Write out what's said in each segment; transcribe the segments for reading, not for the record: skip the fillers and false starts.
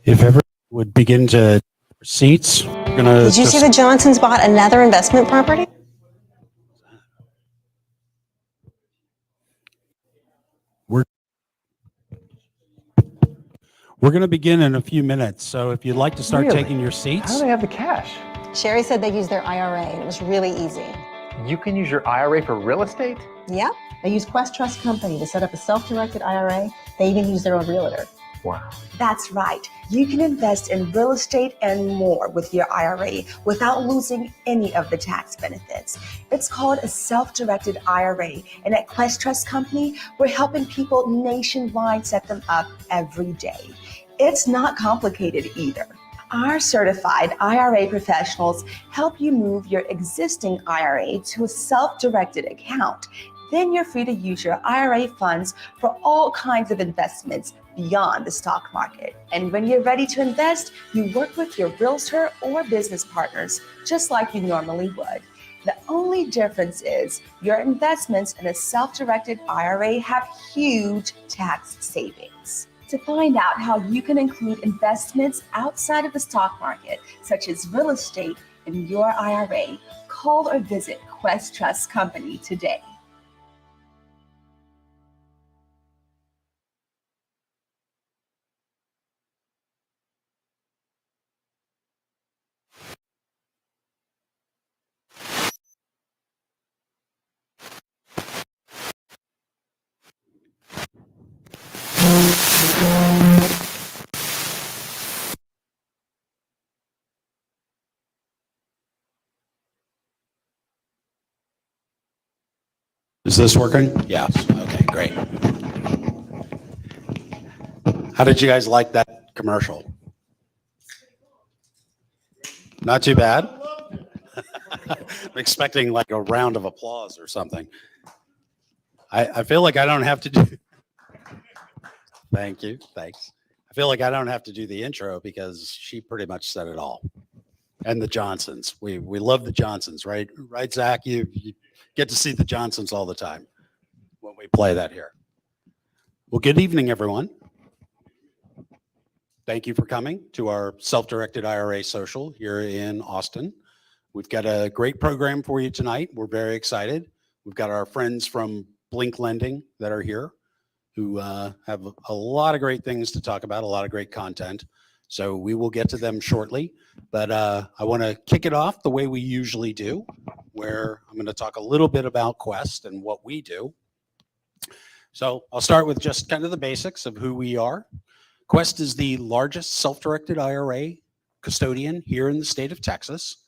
If everyone would begin to seats, we're gonna. Did you see the Johnsons bought another investment property? We're going to begin in a few minutes. So if you'd like to start taking your seats. How do they have the cash? Sherry said they used their IRA and it was really easy. You can use your IRA for real estate? Yep. They use Quest Trust Company to set up a self-directed IRA. They even use their own realtor. Wow. That's right. You can invest in real estate and more with your IRA without losing any of the tax benefits. It's called a self-directed IRA, and at Quest Trust Company, we're helping people nationwide set them up every day. It's not complicated either. Our certified IRA professionals help you move your existing IRA to a self-directed account. Then you're free to use your IRA funds for all kinds of investments beyond the stock market. And when you're ready to invest, you work with your realtor or business partners just like you normally would. The only difference is your investments in a self-directed IRA have huge tax savings. To find out how you can include investments outside of the stock market, such as real estate, in your IRA, call or visit Quest Trust Company today. Is this working? Yes. Okay, great. How did you guys like that commercial? Not too bad? I'm expecting like a round of applause or something. I feel like I don't have to do. Thank you. Thanks. I feel like I don't have to do the intro because she pretty much said it all. And the Johnsons. We love the Johnsons, right? Right, Zach? You get to see the Johnsons all the time when we play that here. Well, good evening, everyone. Thank you for coming to our self-directed IRA social here in Austin. We've got a great program for you tonight. We're very excited. We've got our friends from Blink Lending that are here who have a lot of great things to talk about, a lot of great content. So we will get to them shortly. But I want to kick it off the way we usually do, where I'm going to talk a little bit about Quest and what we do. So I'll start with just kind of the basics of who we are. Quest is the largest self-directed IRA custodian here in the state of Texas.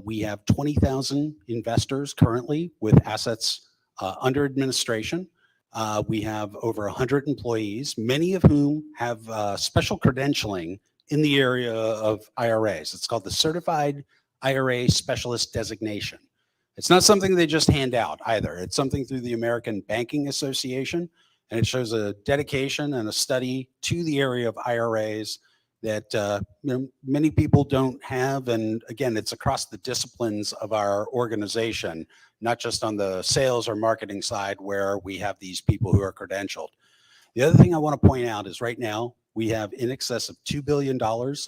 We have 20,000 investors currently with assets under administration. We have over 100 employees, many of whom have special credentialing in the area of IRAs. It's called the Certified IRA Specialist Designation. It's not something they just hand out either. It's something through the American Banking Association, and it shows a dedication and a study to the area of IRAs that many people don't have. And again, it's across the disciplines of our organization, not just on the sales or marketing side where we have these people who are credentialed. The other thing I want to point out is right now we have in excess of $2 billion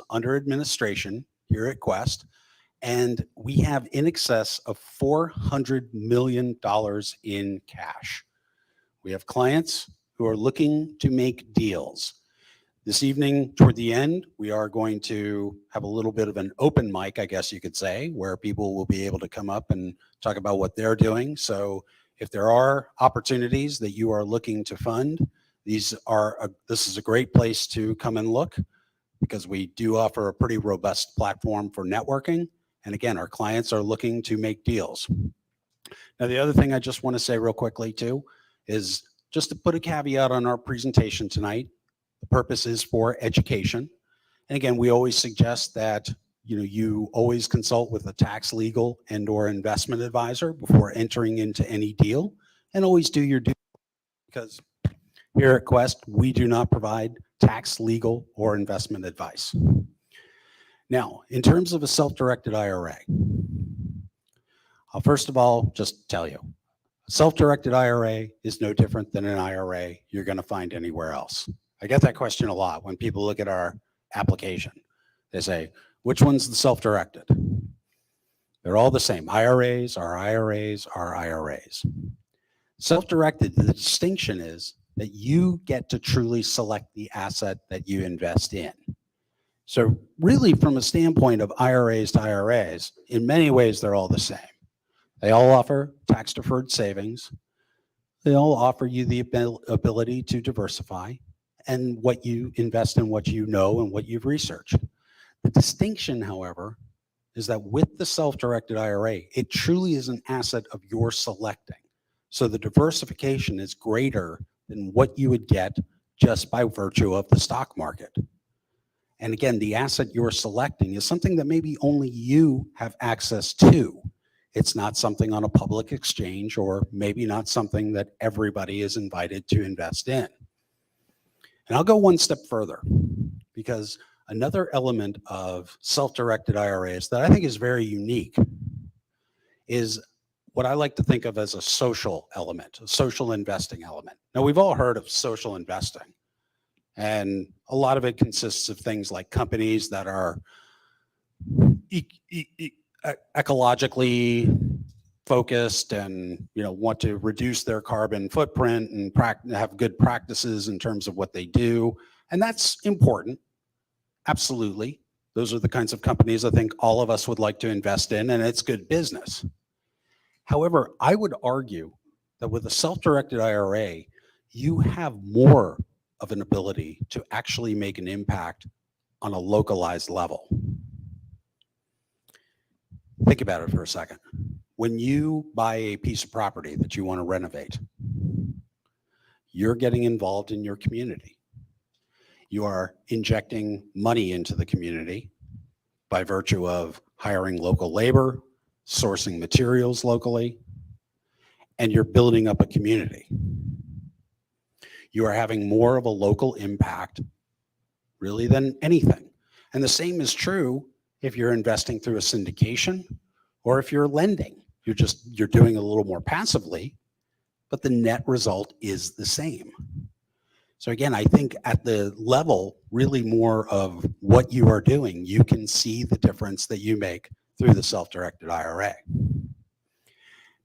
under administration here at Quest, and we have in excess of $400 million in cash. We have clients who are looking to make deals. This evening, toward the end, we are going to have a little bit of an open mic, I guess you could say, where people will be able to come up and talk about what they're doing. So if there are opportunities that you are looking to fund, this is a great place to come and look because we do offer a pretty robust platform for networking. And again, our clients are looking to make deals. Now, the other thing I just want to say real quickly too is just to put a caveat on our presentation tonight. The purpose is for education. And again, we always suggest that you always consult with a tax, legal, and or investment advisor before entering into any deal, and always do your due because here at Quest, we do not provide tax, legal, or investment advice. Now, in terms of a self-directed IRA, I'll first of all just tell you, a self-directed IRA is no different than an IRA you're going to find anywhere else. I get that question a lot when people look at our application. They say, which one's the self-directed? They're all the same. IRAs are IRAs are IRAs. Self-directed, the distinction is that you get to truly select the asset that you invest in. So really, from a standpoint of IRAs to IRAs, in many ways, they're all the same. They all offer tax-deferred savings. They all offer you the ability to diversify and what you invest in, what you know, and what you've researched. The distinction, however, is that with the self-directed IRA, it truly is an asset of your selecting. So the diversification is greater than what you would get just by virtue of the stock market. And again, the asset you're selecting is something that maybe only you have access to. It's not something on a public exchange, or maybe not something that everybody is invited to invest in. And I'll go one step further, because another element of self-directed IRAs that I think is very unique is what I like to think of as a social element, a social investing element. Now, we've all heard of social investing, and a lot of it consists of things like companies that are ecologically focused and want to reduce their carbon footprint and have good practices in terms of what they do. And that's important. Absolutely. Those are the kinds of companies I think all of us would like to invest in, and it's good business. However, I would argue that with a self-directed IRA, you have more of an ability to actually make an impact on a localized level. Think about it for a second. When you buy a piece of property that you want to renovate, you're getting involved in your community. You are injecting money into the community by virtue of hiring local labor, sourcing materials locally, and you're building up a community. You are having more of a local impact, really, than anything. And the same is true if you're investing through a syndication or if you're lending. You're doing a little more passively, but the net result is the same. So again, I think at the level, really more of what you are doing, you can see the difference that you make through the self-directed IRA.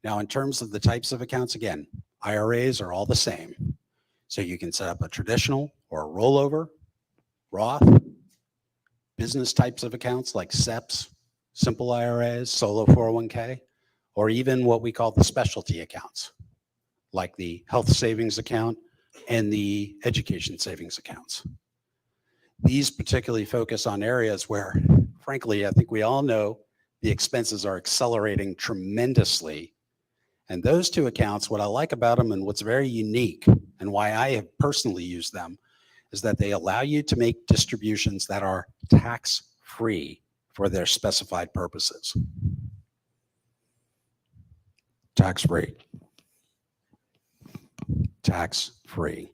Now, in terms of the types of accounts, again, IRAs are all the same. So you can set up a traditional or a rollover, Roth, business types of accounts like SEPs, simple IRAs, solo 401k, or even what we call the specialty accounts, like the health savings account and the education savings accounts. These particularly focus on areas where, frankly, I think we all know the expenses are accelerating tremendously. And those two accounts, what I like about them and what's very unique and why I have personally used them is that they allow you to make distributions that are tax-free for their specified purposes. Tax-free. Tax-free.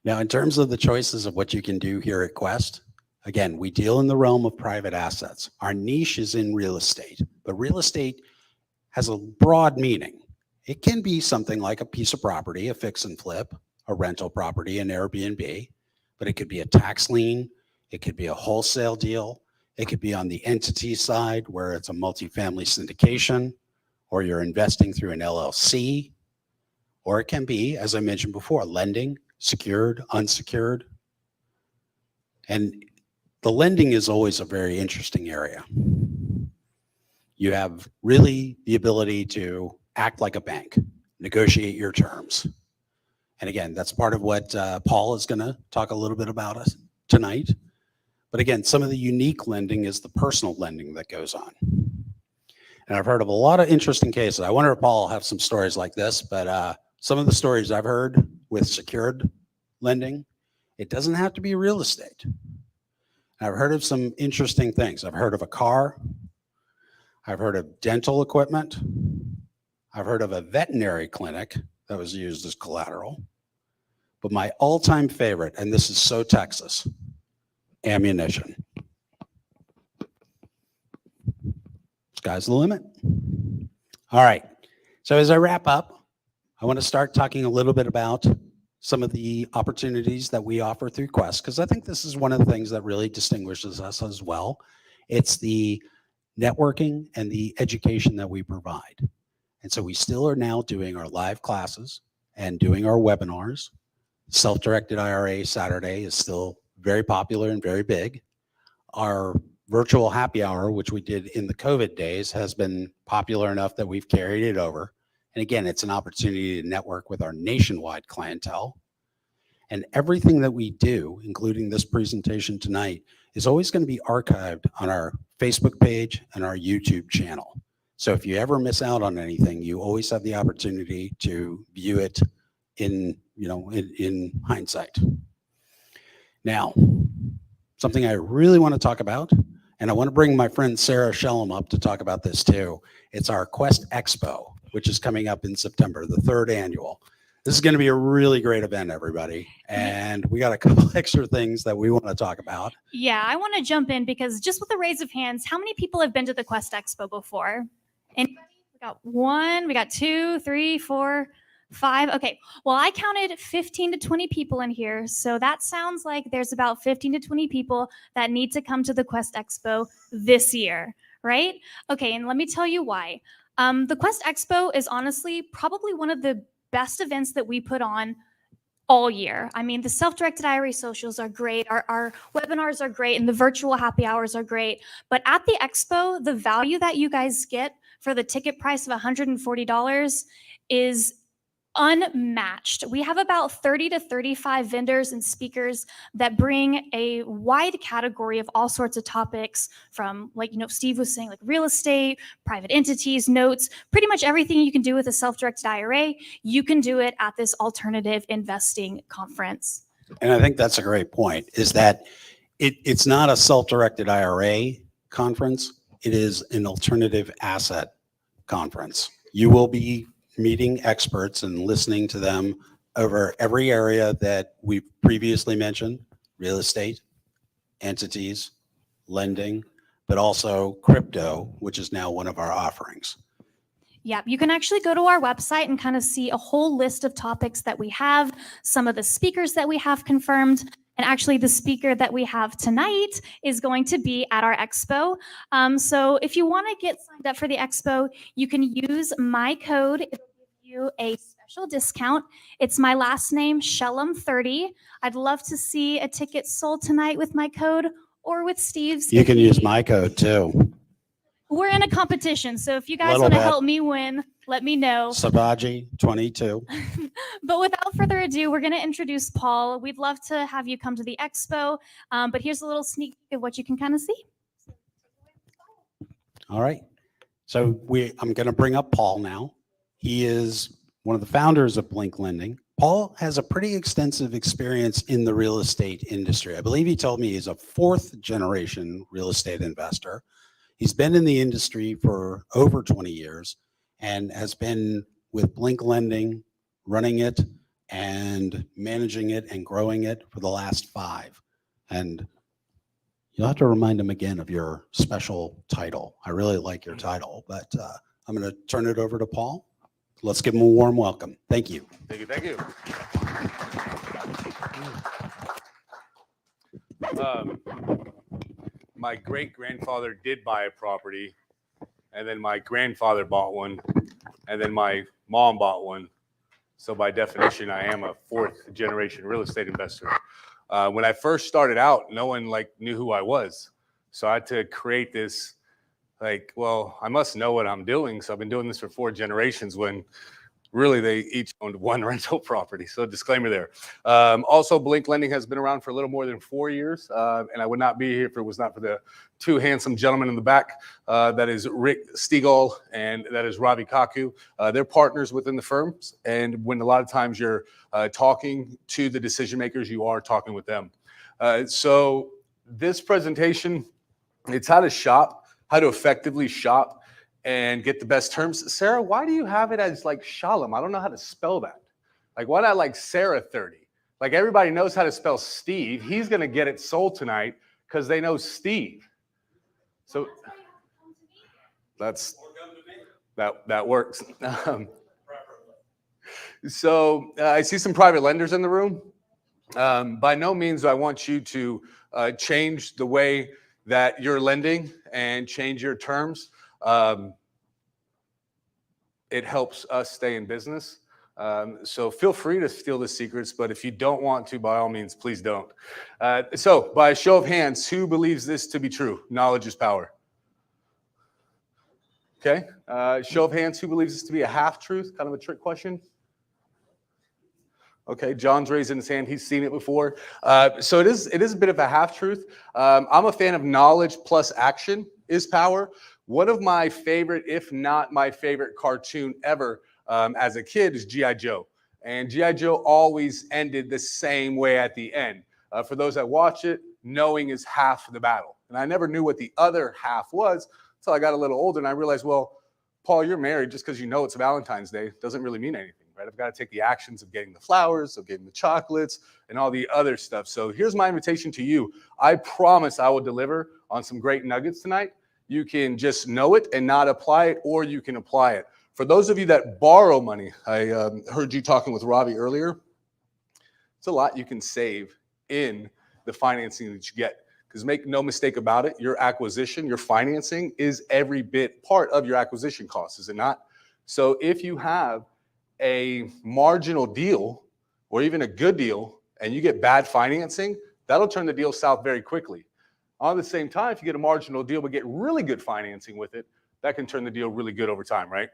Now, in terms of the choices of what you can do here at Quest, again, we deal in the realm of private assets. Our niche is in real estate, but real estate has a broad meaning. It can be something like a piece of property, a fix and flip, a rental property, an Airbnb, but it could be a tax lien, it could be a wholesale deal, it could be on the entity side where it's a multifamily syndication, or you're investing through an LLC, or it can be, as I mentioned before, lending, secured, unsecured. And the lending is always a very interesting area. You have really the ability to act like a bank, negotiate your terms. And again, that's part of what Paul is going to talk a little bit about us tonight. But again, some of the unique lending is the personal lending that goes on. And I've heard of a lot of interesting cases. I wonder if Paul will have some stories like this, but some of the stories I've heard with secured lending, it doesn't have to be real estate. I've heard of some interesting things. I've heard of a car. I've heard of dental equipment. I've heard of a veterinary clinic that was used as collateral. But my all-time favorite, and this is so Texas, ammunition. Sky's the limit. All right. So as I wrap up, I want to start talking a little bit about some of the opportunities that we offer through Quest, because I think this is one of the things that really distinguishes us as well. It's the networking and the education that we provide. And so we still are now doing our live classes and doing our webinars. Self-Directed IRA Saturday is still very popular and very big. Our virtual happy hour, which we did in the COVID days, has been popular enough that we've carried it over. And again, it's an opportunity to network with our nationwide clientele. And everything that we do, including this presentation tonight, is always going to be archived on our Facebook page and our YouTube channel. So if you ever miss out on anything, you always have the opportunity to view it in hindsight. Now, something I really want to talk about, and I want to bring my friend Sarah Shellum up to talk about this too. It's our Quest Expo, which is coming up in September, the 3rd annual. This is going to be a really great event, everybody. And we got a couple extra things that we want to talk about. Yeah, I want to jump in because just with a raise of hands, how many people have been to the Quest Expo before? Anybody? We got 1, we got 2, 3, 4, 5. Okay. Well, I counted 15 to 20 people in here. So that sounds like there's about 15 to 20 people that need to come to the Quest Expo this year, right? Okay. And let me tell you why. The Quest Expo is honestly probably one of the best events that we put on all year. I mean, the self-directed IRA socials are great. Our webinars are great and the virtual happy hours are great. But at the expo, the value that you guys get for the ticket price of $140 is unmatched. We have about 30 to 35 vendors and speakers that bring a wide category of all sorts of topics from, like, Steve was saying, like real estate, private entities, notes, pretty much everything you can do with a self-directed IRA, you can do it at this alternative investing conference. And I think that's a great point, is that it's not a self-directed IRA conference. It is an alternative asset conference. You will be meeting experts and listening to them over every area that we previously mentioned: real estate, entities, lending, but also crypto, which is now one of our offerings. Yeah, you can actually go to our website and kind of see a whole list of topics that we have, some of the speakers that we have confirmed. And actually, the speaker that we have tonight is going to be at our expo. So if you want to get signed up for the expo, you can use my code. It'll give you a special discount. It's my last name, Shellum30. I'd love to see a ticket sold tonight with my code or with Steve's. You can use my code too. We're in a competition, so if you guys Little want to bit. help me win, let me know. Sabaji 22. But without further ado, we're going to introduce Paul. We'd love to have you come to the expo, but here's a little sneak peek of what you can kind of see. All right. So I'm going to bring up Paul now. He is one of the founders of Blink Lending. Paul has a pretty extensive experience in the real estate industry. I believe he told me he's a 4th generation real estate investor. He's been in the industry for over 20 years and has been with Blink Lending, running it and managing it and growing it for the last 5. And you'll have to remind him again of your special title. I really like your title, but I'm going to turn it over to Paul. Let's give him a warm welcome. Thank you. Thank you. Thank you. My great-grandfather did buy a property, and then my grandfather bought one, and then my mom bought one. So by definition, I am a 4th generation real estate investor. When I first started out, no one knew who I was. So I had to create this, I must know what I'm doing. So I've been doing this for 4 generations when really they each owned 1 rental property. So disclaimer there. Also, Blink Lending has been around for a little more than 4 years. And I would not be here if it was not for the 2 handsome gentlemen in the back. That is Rick Stegall and that is Ravi Kaku. They're partners within the firms. And when a lot of times you're talking to the decision makers, you are talking with them. So this presentation, it's how to shop, how to effectively shop and get the best terms. Sarah, why do you have it as Shalom? I don't know how to spell that. Why not Sarah 30? Everybody knows how to spell Steve. He's going to get it sold tonight because they know Steve. So that works. So I see some private lenders in the room. By no means do I want you to change the way that you're lending and change your terms. It helps us stay in business. So feel free to steal the secrets, but if you don't want to, by all means, please don't. So by a show of hands, who believes this to be true? Knowledge is power. Okay. Show of hands, who believes this to be a half-truth, kind of a trick question? Okay, John's raising his hand. He's seen it before. So it is a bit of a half-truth. I'm a fan of knowledge plus action is power. One of my favorite, if not my favorite cartoon ever as a kid is G.I. Joe. And G.I. Joe always ended the same way at the end. For those that watch it, knowing is half the battle. And I never knew what the other half was until I got a little older and I realized, well, Paul, you're married just because you know it's Valentine's Day doesn't really mean anything. Right? I've got to take the actions of getting the flowers, of getting the chocolates, and all the other stuff. So here's my invitation to you. I promise I will deliver on some great nuggets tonight. You can just know it and not apply it, or you can apply it. For those of you that borrow money, I heard you talking with Robbie earlier. It's a lot you can save in the financing that you get. Because make no mistake about it, your acquisition, your financing is every bit part of your acquisition cost, is it not? So if you have a marginal deal or even a good deal and you get bad financing, that'll turn the deal south very quickly. On the same time, if you get a marginal deal but get really good financing with it, that can turn the deal really good over time, right?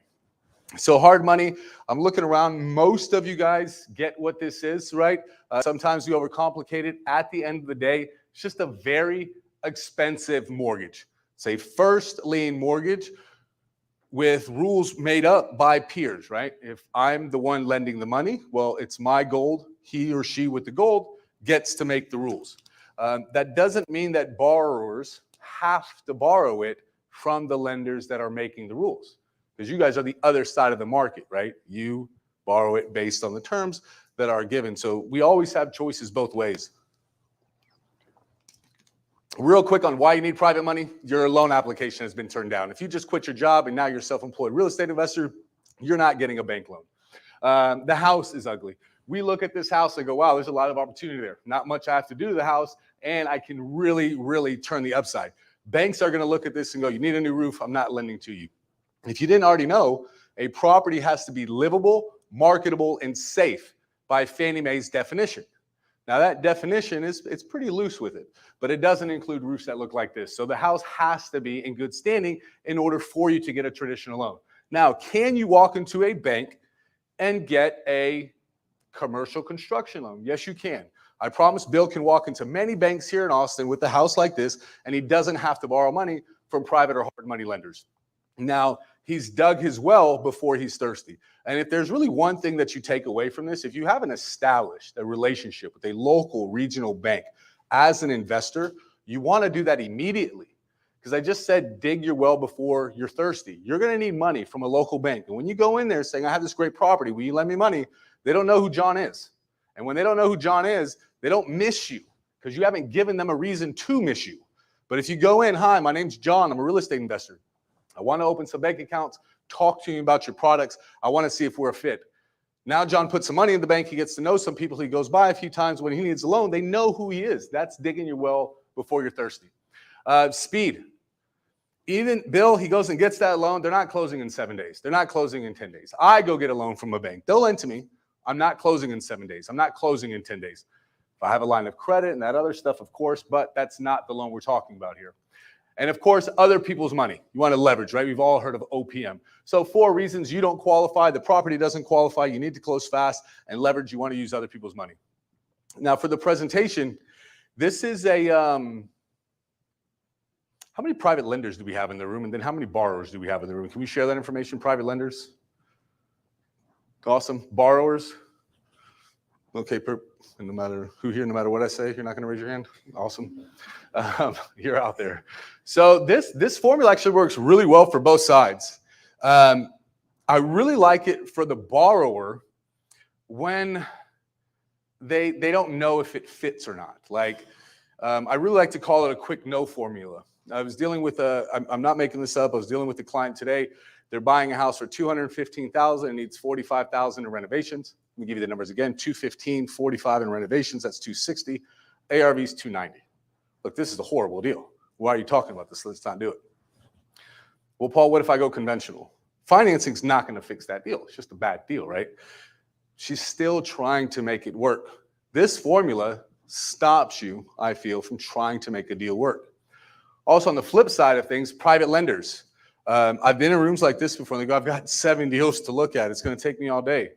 So hard money, I'm looking around. Most of you guys get what this is, right? Sometimes we overcomplicate it. At the end of the day, it's just a very expensive mortgage. It's a first lien mortgage with rules made up by peers, right? If I'm the one lending the money, well, it's my gold. He or she with the gold gets to make the rules. That doesn't mean that borrowers have to borrow it from the lenders that are making the rules, because you guys are the other side of the market, right? You borrow it based on the terms that are given. So we always have choices both ways. Real quick on why you need private money. Your loan application has been turned down. If you just quit your job and now you're a self-employed real estate investor, you're not getting a bank loan. The house is ugly. We look at this house and go, wow, there's a lot of opportunity there. Not much I have to do to the house, and I can really, really turn the upside. Banks are going to look at this and go, you need a new roof. I'm not lending to you. If you didn't already know, a property has to be livable, marketable, and safe by Fannie Mae's definition. Now that definition it's pretty loose with it, but it doesn't include roofs that look like this. So the house has to be in good standing in order for you to get a traditional loan. Now, can you walk into a bank and get a commercial construction loan? Yes, you can. I promise Bill can walk into many banks here in Austin with a house like this, and he doesn't have to borrow money from private or hard money lenders. Now, he's dug his well before he's thirsty. And if there's really one thing that you take away from this, if you haven't established a relationship with a local regional bank as an investor, you want to do that immediately. Because I just said, dig your well before you're thirsty. You're going to need money from a local bank. And when you go in there saying, I have this great property, will you lend me money? They don't know who John is. And when they don't know who John is, they don't miss you because you haven't given them a reason to miss you. But if you go in, hi, my name's John, I'm a real estate investor. I want to open some bank accounts, talk to you about your products. I want to see if we're a fit. Now John puts some money in the bank. He gets to know some people. He goes by a few times. When he needs a loan, they know who he is. That's digging your well before you're thirsty. Speed. Even Bill, he goes and gets that loan. They're not closing in 7 days. They're not closing in 10 days. I go get a loan from a bank. They'll lend to me. I'm not closing in 7 days. I'm not closing in 10 days. If I have a line of credit and that other stuff, of course, but that's not the loan we're talking about here. And of course, other people's money. You want to leverage, right? We've all heard of OPM. So 4 reasons you don't qualify, the property doesn't qualify, you need to close fast, and leverage, you want to use other people's money. Now for the presentation, this is a, how many private lenders do we have in the room? And then how many borrowers do we have in the room? Can we share that information, private lenders? Awesome. Borrowers? Okay, no matter who here, no matter what I say, you're not going to raise your hand? Awesome. You're out there. So this formula actually works really well for both sides. I really like it for the borrower when they don't know if it fits or not. Like, I really like to call it a quick no formula. I was dealing with I'm not making this up. I was dealing with a client today. They're buying a house for $215,000 and needs $45,000 in renovations. Let me give you the numbers again. 215, 45 in renovations, that's 260. ARV is 290. Look, this is a horrible deal. Why are you talking about this? Let's not do it. Well, Paul, what if I go conventional? Financing's not going to fix that deal. It's just a bad deal, right? She's still trying to make it work. This formula stops you, I feel, from trying to make a deal work. Also, on the flip side of things, private lenders. I've been in rooms like this before, and they go, I've got 7 deals to look at. It's going to take me all day.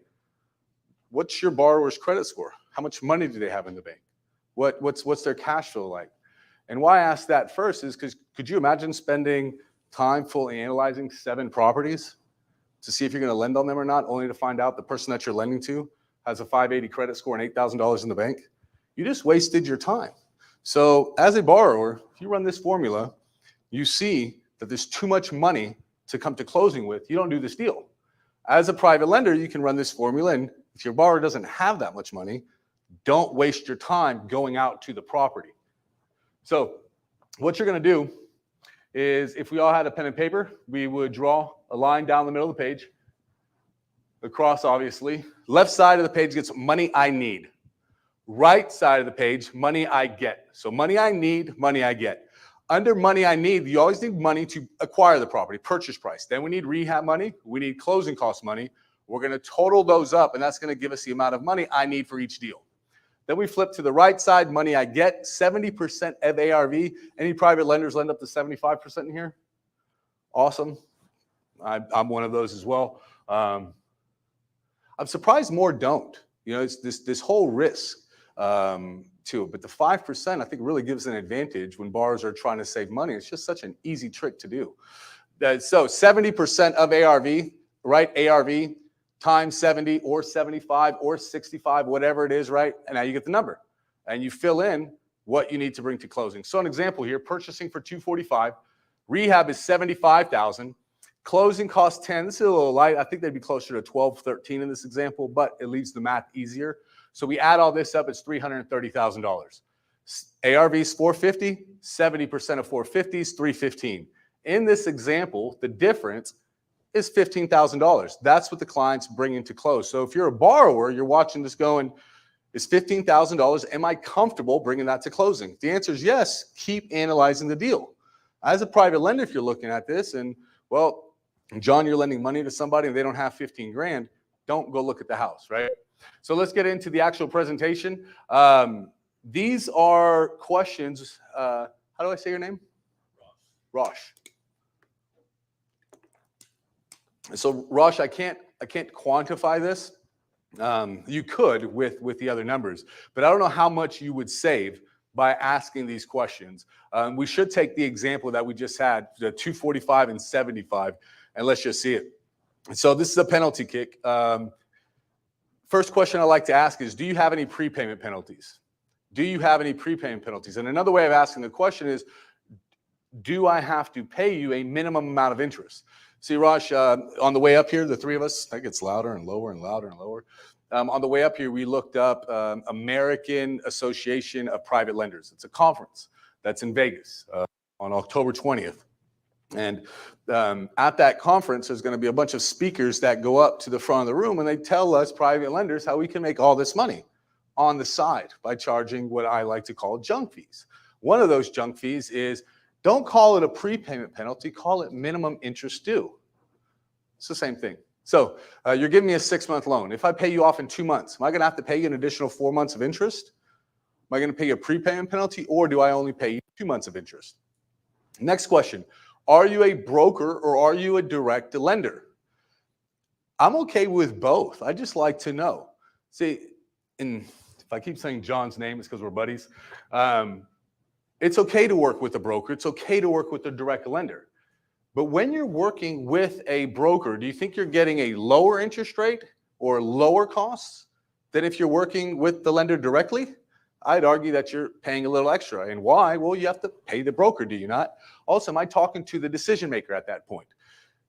What's your borrower's credit score? How much money do they have in the bank? What's their cash flow like? And why I ask that first is because could you imagine spending time fully analyzing 7 properties to see if you're going to lend on them or not, only to find out the person that you're lending to has a 580 credit score and $8,000 in the bank? You just wasted your time. So as a borrower, if you run this formula, you see that there's too much money to come to closing with. You don't do this deal. As a private lender, you can run this formula, and if your borrower doesn't have that much money, don't waste your time going out to the property. So what you're going to do is, if we all had a pen and paper, we would draw a line down the middle of the page, across obviously. Left side of the page gets money I need. Right side of the page, money I get. So money I need, money I get. Under money I need, you always need money to acquire the property, purchase price. Then we need rehab money. We need closing cost money. We're going to total those up, and that's going to give us the amount of money I need for each deal. Then we flip to the right side, money I get, 70% of ARV. Any private lenders lend up to 75% in here? Awesome. I'm one of those as well. I'm surprised more don't. You know, it's this whole risk to it. But the 5%, I think, really gives an advantage when borrowers are trying to save money. It's just such an easy trick to do. So 70% of ARV, right? ARV times 70 or 75 or 65, whatever it is, right? And now you get the number. And you fill in what you need to bring to closing. So an example here, purchasing for $245, rehab is $75,000, closing costs $10. This is a little light. I think they'd be closer to 12, 13 in this example, but it leaves the math easier. So we add all this up, it's $330,000. ARV is $450, 70% of $450 is $315. In this example, the difference is $15,000. That's what the client's bringing to close. So if you're a borrower, you're watching this going, is $15,000, am I comfortable bringing that to closing? If the answer is yes, keep analyzing the deal. As a private lender, if you're looking at this and, well, John, you're lending money to somebody and they don't have 15 grand, don't go look at the house, right? So let's get into the actual presentation. These are questions. How do I say your name? Rosh. So Rosh, I can't quantify this. You could with the other numbers, but I don't know how much you would save by asking these questions. We should take the example that we just had, the 245 and 75, and let's just see it. So this is a penalty kick. First question I like to ask is, do you have any prepayment penalties? Do you have any prepayment penalties? And another way of asking the question is, do I have to pay you a minimum amount of interest? See, Raj, on the way up here, the three of us, that gets louder and lower and louder and lower. On the way up here, we looked up American Association of Private Lenders. It's a conference that's in Vegas on October 20th. And at that conference, there's going to be a bunch of speakers that go up to the front of the room, and they tell us private lenders how we can make all this money on the side by charging what I like to call junk fees. One of those junk fees is, don't call it a prepayment penalty, call it minimum interest due. It's the same thing. So you're giving me a 6-month loan. If I pay you off in 2 months, am I going to have to pay you an additional 4 months of interest? Am I going to pay you a prepayment penalty, or do I only pay you 2 months of interest? Next question. Are you a broker or are you a direct lender? I'm okay with both. I just like to know. See, if I keep saying John's name, it's because we're buddies. It's okay to work with a broker. It's okay to work with a direct lender. But when you're working with a broker, do you think you're getting a lower interest rate or lower costs than if you're working with the lender directly? I'd argue that you're paying a little extra. And why? Well, you have to pay the broker, do you not? Also, am I talking to the decision maker at that point?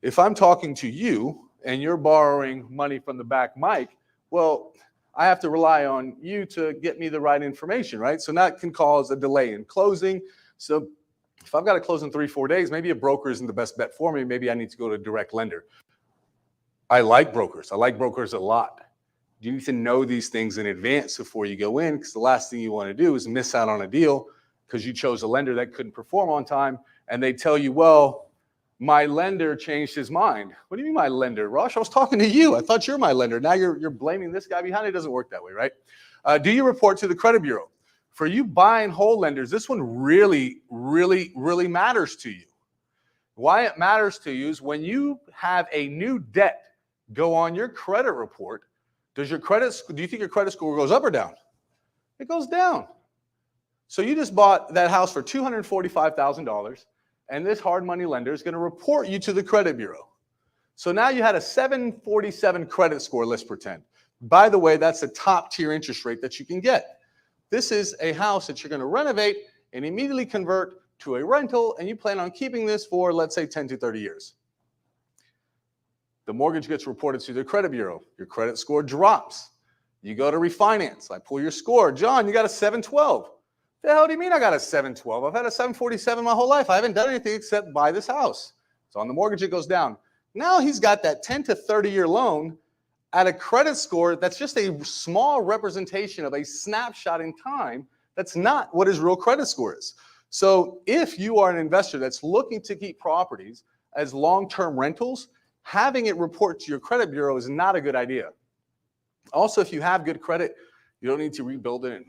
If I'm talking to you and you're borrowing money from the back mic, well, I have to rely on you to get me the right information, right? So that can cause a delay in closing. So if I've got to close in 3-4 days, maybe a broker isn't the best bet for me. Maybe I need to go to a direct lender. I like brokers. I like brokers a lot. You need to know these things in advance before you go in, because the last thing you want to do is miss out on a deal because you chose a lender that couldn't perform on time, and they tell you, well, my lender changed his mind. What do you mean my lender? Rosh, I was talking to you. I thought you're my lender. Now you're blaming this guy behind it. It doesn't work that way, right? Do you report to the credit bureau? For you buy and hold lenders, this one really, really, really matters to you. Why it matters to you is when you have a new debt go on your credit report, do you think your credit score goes up or down? It goes down. So you just bought that house for $245,000, and this hard money lender is going to report you to the credit bureau. So now you had a 747 credit score, let's pretend. By the way, that's the top tier interest rate that you can get. This is a house that you're going to renovate and immediately convert to a rental, and you plan on keeping this for, let's say, 10 to 30 years. The mortgage gets reported to the credit bureau. Your credit score drops. You go to refinance. I pull your score. John, you got a 712. The hell do you mean I got a 712? I've had a 747 my whole life. I haven't done anything except buy this house. So on the mortgage, it goes down. Now he's got that 10 to 30-year loan at a credit score that's just a small representation of a snapshot in time. That's not what his real credit score is. So if you are an investor that's looking to keep properties as long-term rentals, having it report to your credit bureau is not a good idea. Also, if you have good credit, you don't need to rebuild it.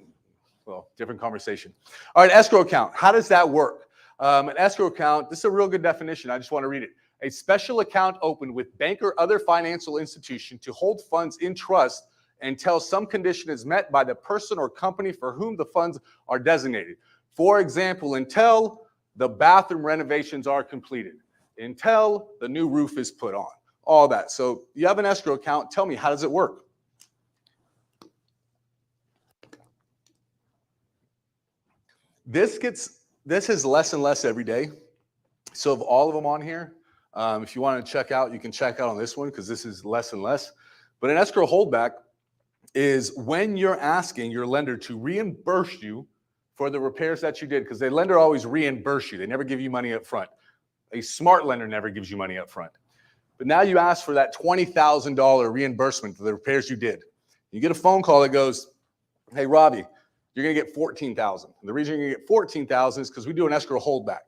Well, different conversation. All right, escrow account. How does that work? An escrow account, this is a real good definition. I just want to read it. A special account opened with bank or other financial institution to hold funds in trust until some condition is met by the person or company for whom the funds are designated. For example, until the bathroom renovations are completed, until the new roof is put on, all that. So you have an escrow account. Tell me, how does it work? This is less and less every day. So of all of them on here, if you want to check out, you can check out on this one because this is less and less. But an escrow holdback is when you're asking your lender to reimburse you for the repairs that you did, because the lender always reimburse you. They never give you money up front. A smart lender never gives you money up front. But now you ask for that $20,000 reimbursement for the repairs you did. You get a phone call that goes, hey, Robbie, you're going to get $14,000. The reason you're going to get $14,000 is because we do an escrow holdback.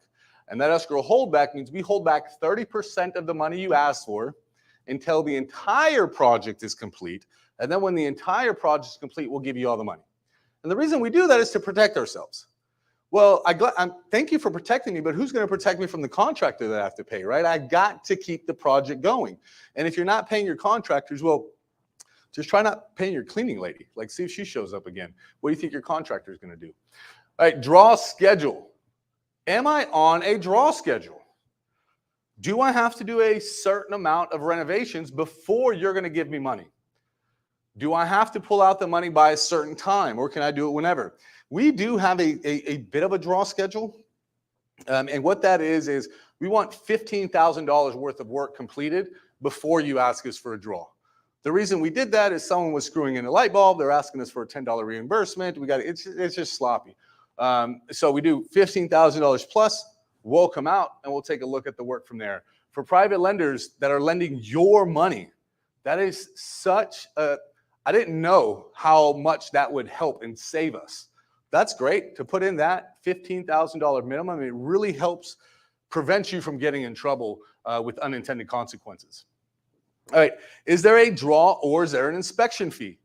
And that escrow holdback means we hold back 30% of the money you asked for until the entire project is complete. And then when the entire project is complete, we'll give you all the money. And the reason we do that is to protect ourselves. Well, thank you for protecting me, but who's going to protect me from the contractor that I have to pay, right? I got to keep the project going. And if you're not paying your contractors, well, just try not paying your cleaning lady. Like, see if she shows up again. What do you think your contractor is going to do? All right, draw schedule. Am I on a draw schedule? Do I have to do a certain amount of renovations before you're going to give me money? Do I have to pull out the money by a certain time, or can I do it whenever? We do have a bit of a draw schedule. And what that is we want $15,000 worth of work completed before you ask us for a draw. The reason we did that is someone was screwing in a light bulb. They're asking us for a $10 reimbursement. It's just sloppy. So we do $15,000 plus. We'll come out and we'll take a look at the work from there. For private lenders that are lending your money, that is such a, I didn't know how much that would help and save us. That's great to put in that $15,000 minimum. It really helps prevent you from getting in trouble with unintended consequences. All right, is there a draw or is there an inspection fee?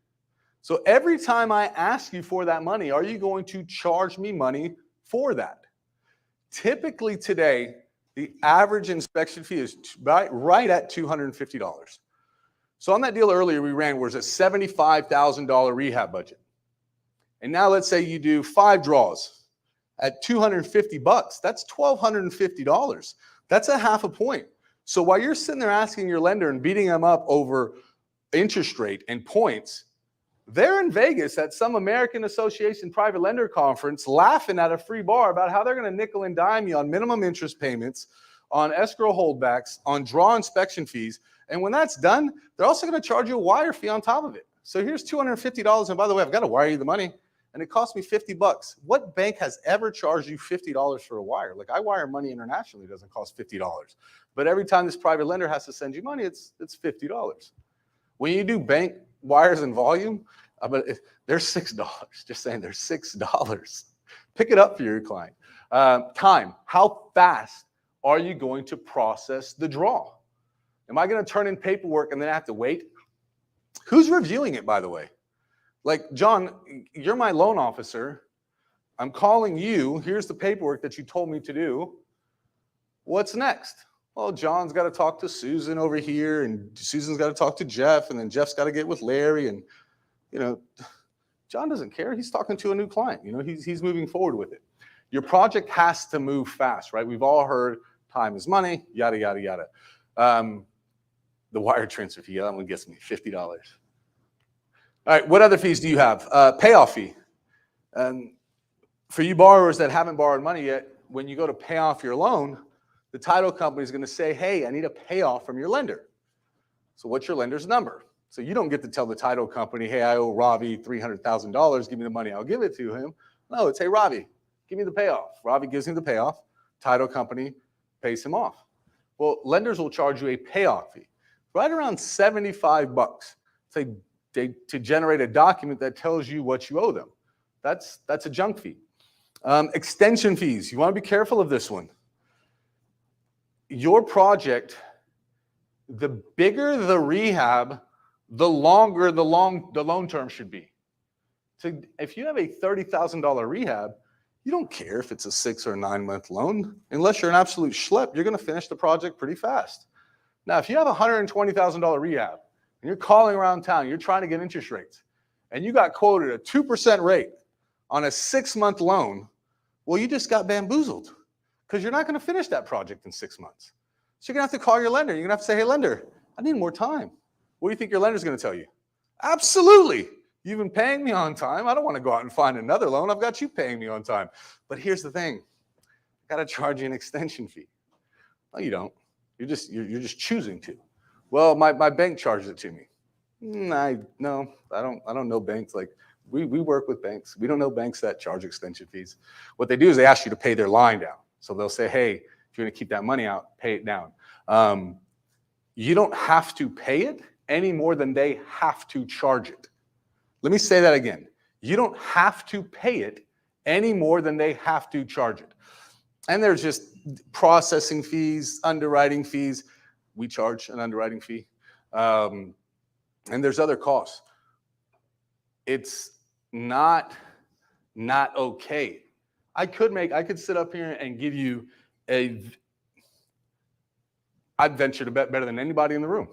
So every time I ask you for that money, are you going to charge me money for that? Typically today, the average inspection fee is right at $250. So on that deal earlier we ran was a $75,000 rehab budget. And now let's say you do 5 draws at $250. That's $1,250. That's a half a point. So while you're sitting there asking your lender and beating them up over interest rate and points, they're in Vegas at some American Association private lender conference laughing at a free bar about how they're going to nickel and dime you on minimum interest payments, on escrow holdbacks, on draw inspection fees. And when that's done, they're also going to charge you a wire fee on top of it. So here's $250. And by the way, I've got to wire you the money. And it cost me $50. What bank has ever charged you $50 for a wire? Like, I wire money internationally, it doesn't cost $50. But every time this private lender has to send you money, it's $50. When you do bank wires and volume, but they're $6. Just saying, they're $6. Pick it up for your client. Time. How fast are you going to process the draw? Am I going to turn in paperwork and then have to wait? Who's reviewing it, by the way? Like, John, you're my loan officer. I'm calling you. Here's the paperwork that you told me to do. What's next? Well, John's got to talk to Susan over here, and Susan's got to talk to Jeff, and then Jeff's got to get with Larry. And, you know, John doesn't care. He's talking to a new client. You know, he's moving forward with it. Your project has to move fast, right? We've all heard time is money, yada, yada, yada. The wire transfer fee, that one gets me $50. All right, what other fees do you have? Payoff fee. For you borrowers that haven't borrowed money yet, when you go to pay off your loan, the title company is going to say, hey, I need a payoff from your lender. So what's your lender's number? So you don't get to tell the title company, hey, I owe Ravi $300,000. Give me the money. I'll give it to him. No, it's, hey, Ravi, give me the payoff. Ravi gives him the payoff. Title company pays him off. Well, lenders will charge you a payoff fee, right around $75 to generate a document that tells you what you owe them. That's a junk fee. Extension fees. You want to be careful of this one. Your project, the bigger the rehab, the longer the loan term should be. So if you have a $30,000 rehab, you don't care if it's a 6 or 9 month loan. Unless you're an absolute schlep, you're going to finish the project pretty fast. Now, if you have a $120,000 rehab and you're calling around town, you're trying to get interest rates, and you got quoted a 2% rate on a 6-month loan, well, you just got bamboozled, because you're not going to finish that project in 6 months. So you're going to have to call your lender. You're going to have to say, hey, lender, I need more time. What do you think your lender's going to tell you? Absolutely. You've been paying me on time. I don't want to go out and find another loan. I've got you paying me on time. But here's the thing. I got to charge you an extension fee. No, you don't. You're just choosing to. Well, my bank charges it to me. No, I don't know banks. Like, we work with banks. We don't know banks that charge extension fees. What they do is they ask you to pay their line down. So they'll say, hey, if you're going to keep that money out, pay it down. You don't have to pay it any more than they have to charge it. Let me say that again. You don't have to pay it any more than they have to charge it. And there's just processing fees, underwriting fees. We charge an underwriting fee. And there's other costs. It's not okay. I could sit up here and give you I'd venture to bet better than anybody in the room.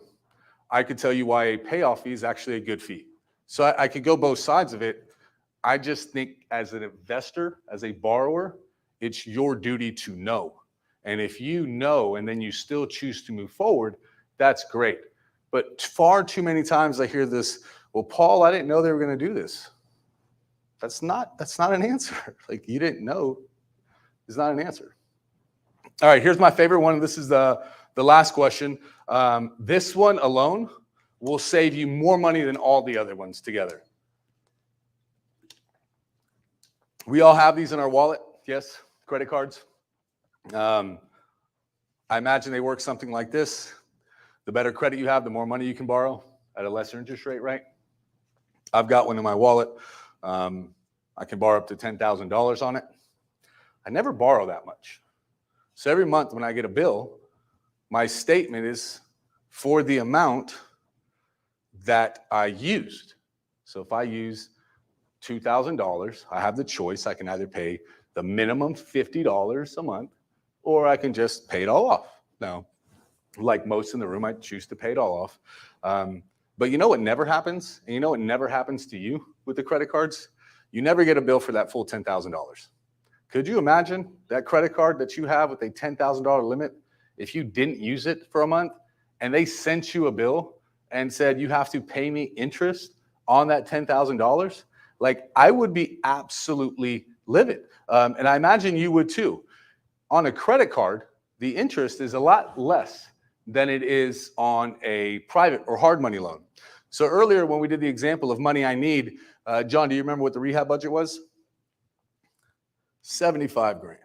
I could tell you why a payoff fee is actually a good fee. So I could go both sides of it. I just think as an investor, as a borrower, it's your duty to know. And if you know and then you still choose to move forward, that's great. But far too many times I hear this, well, Paul, I didn't know they were going to do this. That's not an answer. Like, you didn't know is not an answer. All right, here's my favorite one. This is the last question. This one alone will save you more money than all the other ones together. We all have these in our wallet, yes, credit cards. I imagine they work something like this. The better credit you have, the more money you can borrow at a lesser interest rate, right? I've got one in my wallet. I can borrow up to $10,000 on it. I never borrow that much. So every month when I get a bill, my statement is for the amount that I used. So if I use $2,000, I have the choice. I can either pay the minimum $50 a month, or I can just pay it all off. Now, like most in the room, I choose to pay it all off. But you know what never happens? And you know what never happens to you with the credit cards? You never get a bill for that full $10,000. Could you imagine that credit card that you have with a $10,000 limit, if you didn't use it for a month and they sent you a bill and said you have to pay me interest on that $10,000? Like, I would be absolutely livid. And I imagine you would too. On a credit card, the interest is a lot less than it is on a private or hard money loan. So earlier when we did the example of money I need, John, do you remember what the rehab budget was? 75 grand.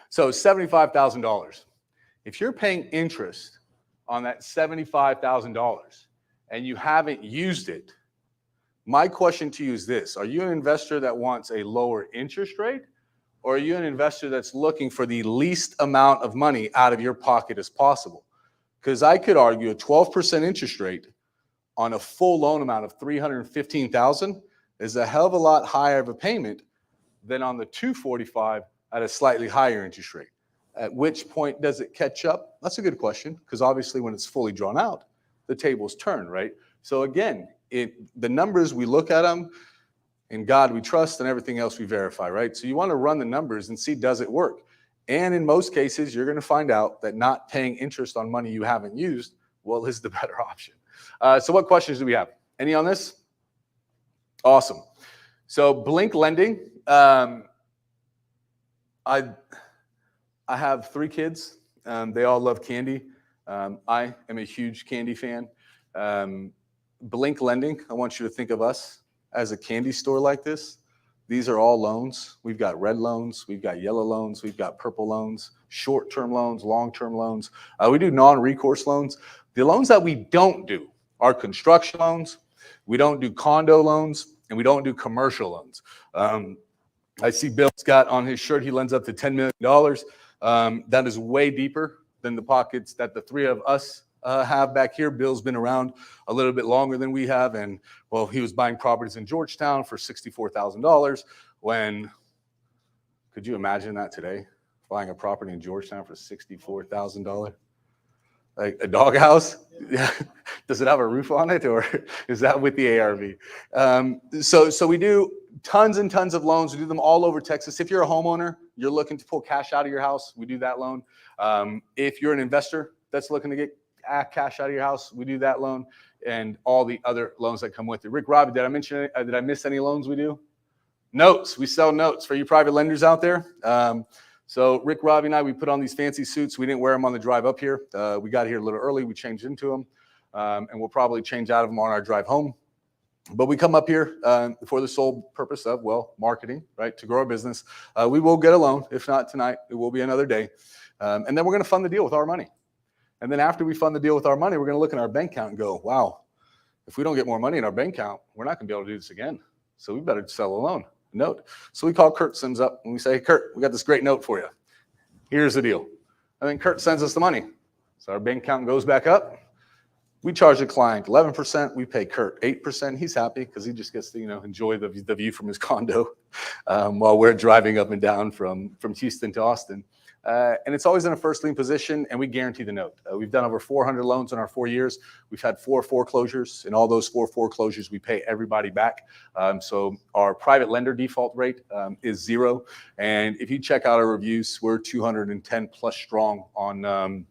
So $75,000. If you're paying interest on that $75,000 and you haven't used it My question to you is this: are you an investor that wants a lower interest rate, or are you an investor that's looking for the least amount of money out of your pocket as possible? Because I could argue a 12% interest rate on a full loan amount of $315,000 is a hell of a lot higher of a payment than on the 245 at a slightly higher interest rate. At which point does it catch up? That's a good question, because obviously when it's fully drawn out, the tables turn, right? So again, the numbers, we look at them, in God we trust, and everything else we verify, right? So you want to run the numbers and see, does it work? And in most cases, you're going to find out that not paying interest on money you haven't used, well, is the better option. So what questions do we have? Any on this? Awesome. So Blink Lending, I have 3 kids. They all love candy. I am a huge candy fan. Blink Lending, I want you to think of us as a candy store like this. These are all loans. We've got red loans, we've got yellow loans, we've got purple loans, short-term loans, long-term loans. We do non-recourse loans. The loans that we don't do are construction loans. We don't do condo loans, and we don't do commercial loans. I see Bill's got on his shirt, he lends up to $10 million. That is way deeper than the pockets that the 3 of us have back here. Bill's been around a little bit longer than we have, and well, he was buying properties in Georgetown for $64,000 when, could you imagine that today? Buying a property in Georgetown for $64,000? Like a doghouse? Does it have a roof on it, or is that with the ARV? So we do tons and tons of loans. We do them all over Texas. If you're a homeowner, you're looking to pull cash out of your house, we do that loan. If you're an investor that's looking to get cash out of your house, we do that loan, and all the other loans that come with it. Rick, Robbie, did I mention it? Did I miss any loans we do? Notes. We sell notes for you private lenders out there. So Rick, Robbie, and I, we put on these fancy suits. We didn't wear them on the drive up here. We got here a little early. We changed into them, and we'll probably change out of them on our drive home. But we come up here for the sole purpose of, well, marketing, right, to grow our business. We will get a loan. If not tonight, it will be another day. And then we're going to fund the deal with our money. And then after we fund the deal with our money, we're going to look in our bank account and go, wow, if we don't get more money in our bank account, we're not going to be able to do this again. So we better sell a loan, a note. So we call Kurt Sims up and we say, hey, Kurt, we got this great note for you. Here's the deal. And then Kurt sends us the money. So our bank account goes back up. We charge the client 11%. We pay Kurt 8%. He's happy because he just gets to, enjoy the view from his condo while we're driving up and down from Houston to Austin. And it's always in a first lien position, and we guarantee the note. We've done over 400 loans in our 4 years. We've had 4 foreclosures. In all those 4 foreclosures, we pay everybody back. So our private lender default rate is 0. And if you check out our reviews, we're 210 plus strong on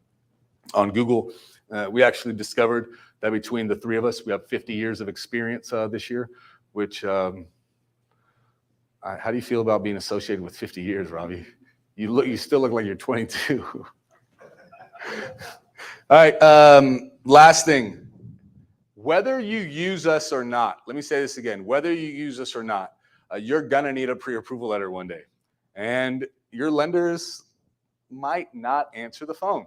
Google. We actually discovered that between the 3 of us, we have 50 years of experience this year, which, how do you feel about being associated with 50 years, Robbie? You still look like you're 22. All right, last thing. Whether you use us or not, let me say this again. Whether you use us or not, you're going to need a pre-approval letter one day. And your lenders might not answer the phone,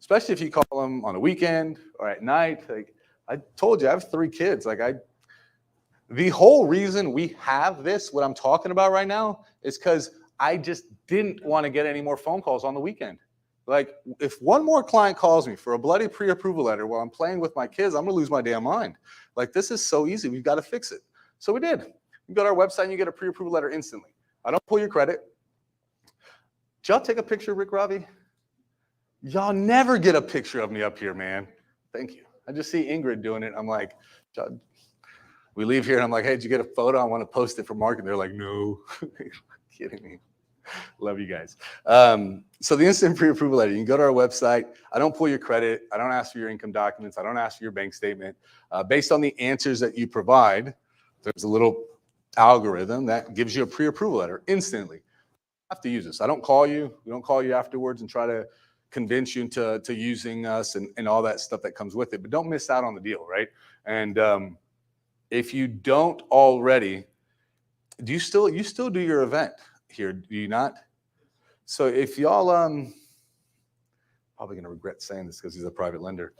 especially if you call them on a weekend or at night. Like I told you, I have 3 kids. The whole reason we have this, what I'm talking about right now, is because I just didn't want to get any more phone calls on the weekend. Like, if one more client calls me for a bloody pre-approval letter while I'm playing with my kids, I'm going to lose my damn mind. Like, this is so easy. We've got to fix it. So we did. You go to our website and you get a pre-approval letter instantly. I don't pull your credit. Did y'all take a picture of Rick Robbie? Y'all never get a picture of me up here, man. Thank you. I just see Ingrid doing it. I'm like, we leave here and I'm like, hey, did you get a photo? I want to post it for marketing. They're like, no. Kidding me. Love you guys. So the instant pre-approval letter, you can go to our website. I don't pull your credit. I don't ask for your income documents. I don't ask for your bank statement. Based on the answers that you provide, there's a little algorithm that gives you a pre-approval letter instantly. You have to use this. I don't call you. We don't call you afterwards and try to convince you into using us and all that stuff that comes with it. But don't miss out on the deal, right? And if you don't already, you still do your event here, do you not? So if y'all probably gonna regret saying this because he's a private lender.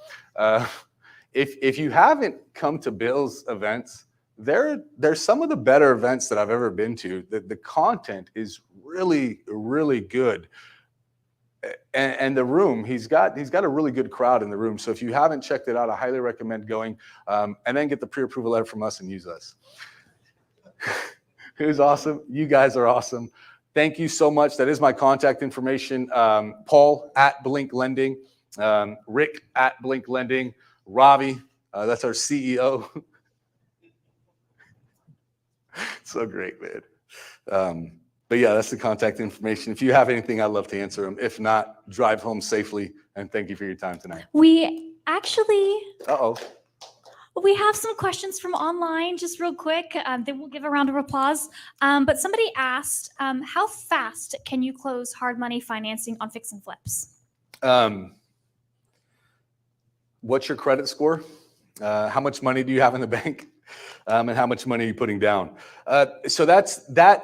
if you haven't come to Bill's events, they're some of the better events that I've ever been to. The content is really, really good. And the room, he's got a really good crowd in the room. So if you haven't checked it out, I highly recommend going, and then get the pre-approval letter from us and use us. It was awesome. You guys are awesome. Thank you so much. That is my contact information. Paul at Blink Lending, Rick at Blink Lending, Ravi, that's our CEO. So great, man. But yeah, that's the contact information. If you have anything, I'd love to answer them. If not, drive home safely. And thank you for your time tonight. We actually, Uh-oh. we have some questions from online, just real quick. Then we'll give a round of applause. But somebody asked, how fast can you close hard money financing on fix and flips? What's your credit score? How much money do you have in the bank? And how much money are you putting down? So that's that.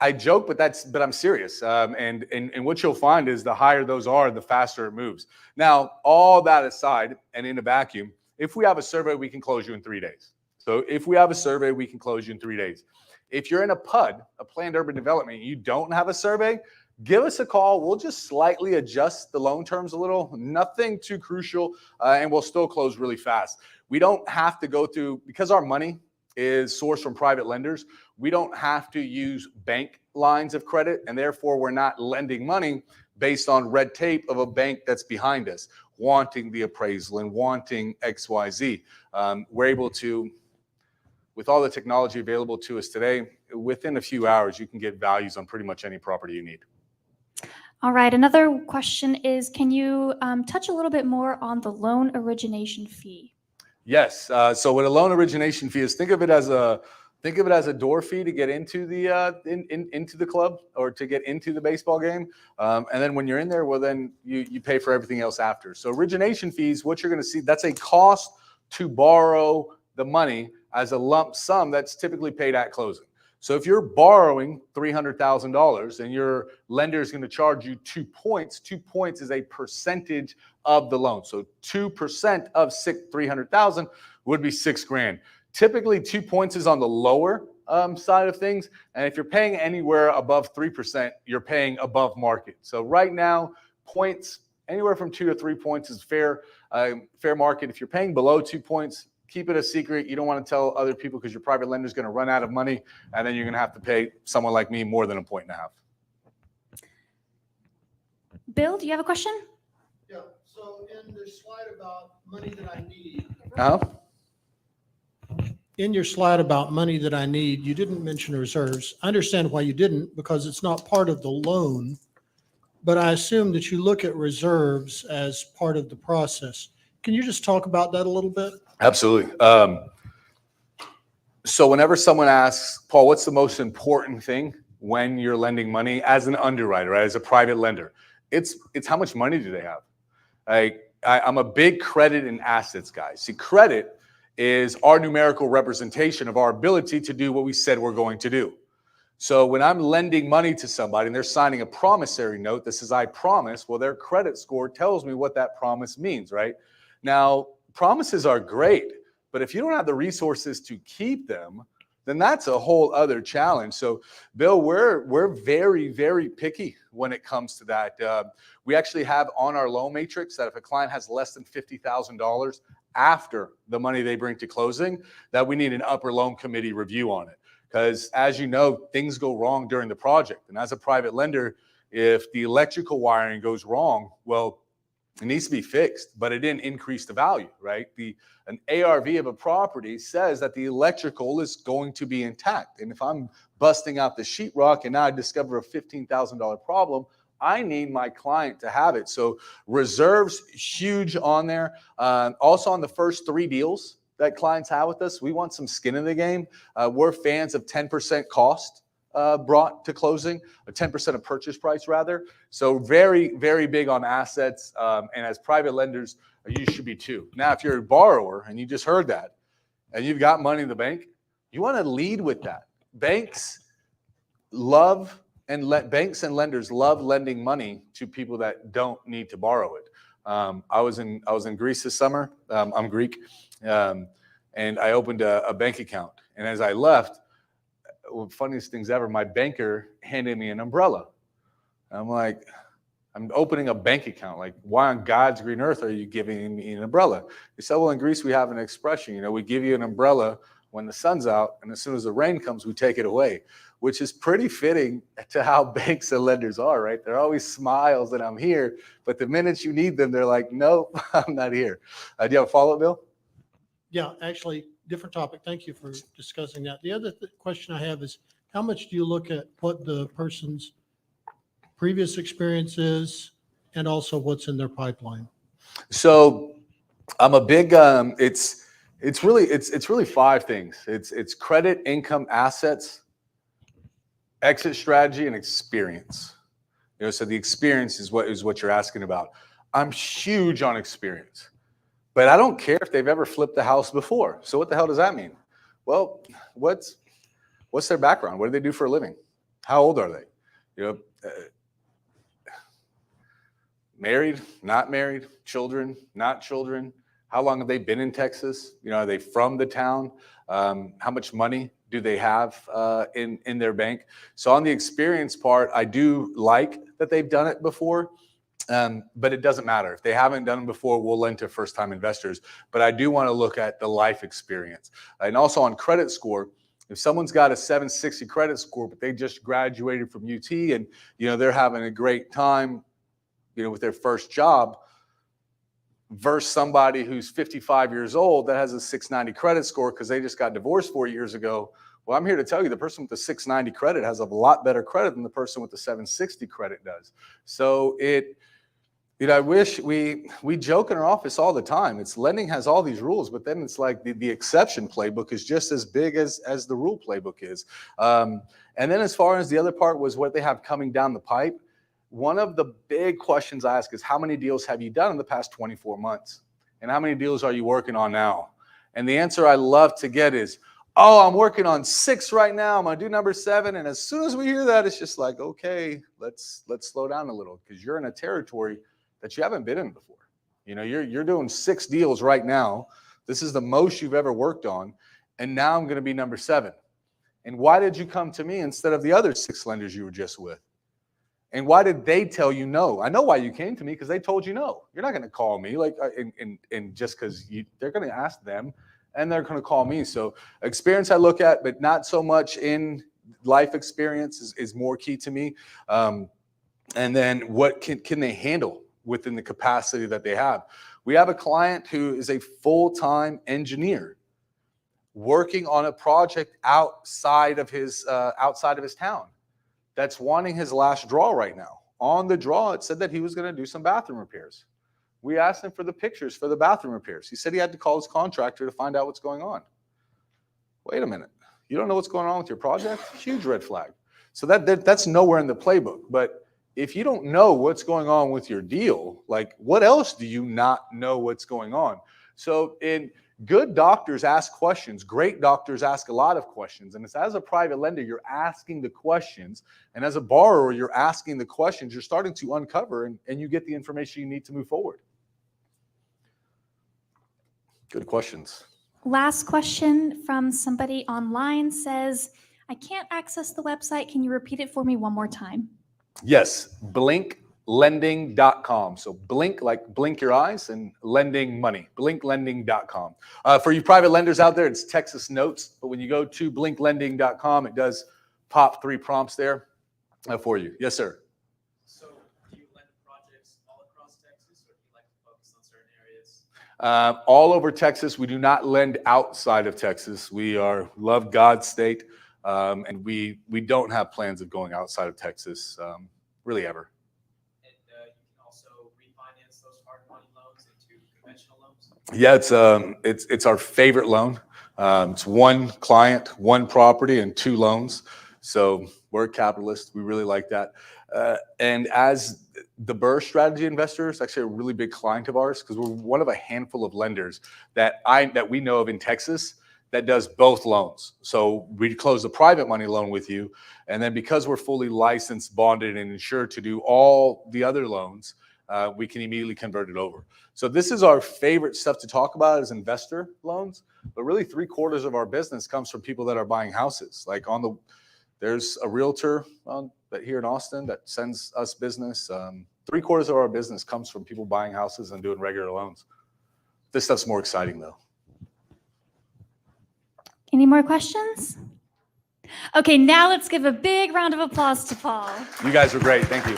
I joke, but I'm serious. And what you'll find is the higher those are, the faster it moves. Now, all that aside, and in a vacuum, if we have a survey, we can close you in 3 days. So if we have a survey, we can close you in 3 days. If you're in a PUD, a planned urban development, you don't have a survey, give us a call. We'll just slightly adjust the loan terms a little, nothing too crucial, and we'll still close really fast. We don't have to go through, because our money is sourced from private lenders, we don't have to use bank lines of credit, and therefore we're not lending money based on red tape of a bank that's behind us, wanting the appraisal and wanting XYZ. We're able to, with all the technology available to us today, within a few hours, you can get values on pretty much any property you need. All right, another question is, can you touch a little bit more on the loan origination fee? Yes. So what a loan origination fee is, think of it as a door fee to get into the into the club or to get into the baseball game, and then when you're in there, well, then you pay for everything else after. So origination fees, what you're going to see, that's a cost to borrow the money as a lump sum that's typically paid at closing. So if you're borrowing $300,000 and your lender is going to charge you 2 points, 2 points is a percentage of the loan. So 2% of $300,000 would be $6,000. Typically 2 points is on the lower side of things. And if you're paying anywhere above 3%, you're paying above market. So right now, points, anywhere from 2 to 3 points is fair market. If you're paying below 2 points, keep it a secret. You don't want to tell other people because your private lender is going to run out of money, and then you're going to have to pay someone like me more than 1.5 points. Bill, do you have a question? Yeah, so in the slide about money that I need, in your slide about money that I need, you didn't mention reserves. I understand why you didn't, because it's not part of the loan, but I assume that you look at reserves as part of the process. Can you just talk about that a little bit? Absolutely. So whenever someone asks, Paul, what's the most important thing when you're lending money as an underwriter, right, as a private lender? It's how much money do they have? I'm a big credit and assets guy. See, credit is our numerical representation of our ability to do what we said we're going to do. So when I'm lending money to somebody and they're signing a promissory note that says, I promise, well, their credit score tells me what that promise means, right? Now, promises are great, but if you don't have the resources to keep them, then that's a whole other challenge. So, Bill, we're very, very picky when it comes to that. We actually have on our loan matrix that if a client has less than $50,000 after the money they bring to closing, that we need an upper loan committee review on it. Because as you know, things go wrong during the project. And as a private lender, if the electrical wiring goes wrong, well, it needs to be fixed, but it didn't increase the value, right? An ARV of a property says that the electrical is going to be intact. And if I'm busting out the sheetrock and now I discover a $15,000 problem, I need my client to have it. So reserves, huge on there. Also on the first 3 deals that clients have with us, we want some skin in the game. We're fans of 10% cost brought to closing, or 10% of purchase price rather. So very, very big on assets. And as private lenders, you should be too. Now, if you're a borrower and you just heard that and you've got money in the bank, you want to lead with that. Banks and lenders love lending money to people that don't need to borrow it. I was in Greece this summer. I'm Greek, and I opened a bank account. And as I left, one of the funniest things ever, my banker handed me an umbrella. I'm like, I'm opening a bank account. Like, why on God's green earth are you giving me an umbrella? He said, well, in Greece, we have an expression, you know, we give you an umbrella when the sun's out, and as soon as the rain comes, we take it away, which is pretty fitting to how banks and lenders are, right? They're always smiles that I'm here, but the minute you need them, they're like, nope, I'm not here. Do you have a follow-up, Bill? Yeah, actually, different topic. Thank you for discussing that. The other question I have is, how much do you look at what the person's previous experience is and also what's in their pipeline? So I'm a big, it's really five things. It's credit, income, assets, exit strategy, and experience. You know, so the experience is what you're asking about. I'm huge on experience, but I don't care if they've ever flipped the house before. So what the hell does that mean? Well, what's their background? What do they do for a living? How old are they? You know, married, not married, children, not children. How long have they been in Texas? You know, are they from the town? How much money do they have in their bank? So on the experience part, I do like that they've done it before, but it doesn't matter. If they haven't done it before, we'll lend to first-time investors. But I do want to look at the life experience. And also on credit score, if someone's got a 760 credit score, but they just graduated from UT and, you know, they're having a great time, you know, with their first job, versus somebody who's 55 years old that has a 690 credit score because they just got divorced 4 years ago. Well, I'm here to tell you the person with the 690 credit has a lot better credit than the person with the 760 credit does. So I wish we joke in our office all the time. It's lending has all these rules, but then it's like the exception playbook is just as big as the rule playbook is. And then as far as the other part was what they have coming down the pipe, one of the big questions I ask is how many deals have you done in the past 24 months? And how many deals are you working on now? And the answer I love to get is, oh, I'm working on 6 right now. I'm going to do number 7. And as soon as we hear that, it's just like, okay, let's slow down a little because you're in a territory that you haven't been in before. You know, you're doing 6 deals right now. This is the most you've ever worked on. And now I'm going to be number 7. And why did you come to me instead of the other 6 lenders you were just with? And why did they tell you no? I know why you came to me because they told you no. You're not going to call me like and just because they're going to ask them and they're going to call me. So experience I look at, but not so much in life experience is more key to me. And then what can they handle within the capacity that they have? We have a client who is a full-time engineer working on a project outside of his town. That's wanting his last draw right now. On the draw, it said that he was going to do some bathroom repairs. We asked him for the pictures for the bathroom repairs. He said he had to call his contractor to find out what's going on. Wait a minute. You don't know what's going on with your project? Huge red flag. So that's nowhere in the playbook. But if you don't know what's going on with your deal, like what else do you not know what's going on? So good doctors ask questions. Great doctors ask a lot of questions. And it's as a private lender, you're asking the questions. And as a borrower, you're asking the questions. You're starting to uncover and you get the information you need to move forward. Good questions. Last question from somebody online says, I can't access the website. Can you repeat it for me one more time? Yes, blinklending.com. So blink, like blink your eyes, and lending money, blinklending.com. For you private lenders out there, it's Texas Notes. But when you go to blinklending.com, it does pop 3 prompts there for you. Yes, sir. So do you lend projects all across Texas, or do you like to focus on certain areas? All over Texas. We do not lend outside of Texas. We love God's state. And we don't have plans of going outside of Texas, really ever. And you can also refinance those hard money loans into conventional loans? Yeah, it's our favorite loan. It's 1 client, 1 property, and 2 loans. So we're a capitalist. We really like that. And as the Burr strategy investor is actually a really big client of ours because we're one of a handful of lenders that we know of in Texas that does both loans. So we close the private money loan with you. And then because we're fully licensed, bonded, and insured to do all the other loans, we can immediately convert it over. So this is our favorite stuff to talk about is investor loans, but really 3/4 of our business comes from people that are buying houses. Like there's a realtor that here in Austin that sends us business. 3/4 of our business comes from people buying houses and doing regular loans. This stuff's more exciting though. Any more questions? Okay, now let's give a big round of applause to Paul. You guys are great. Thank you.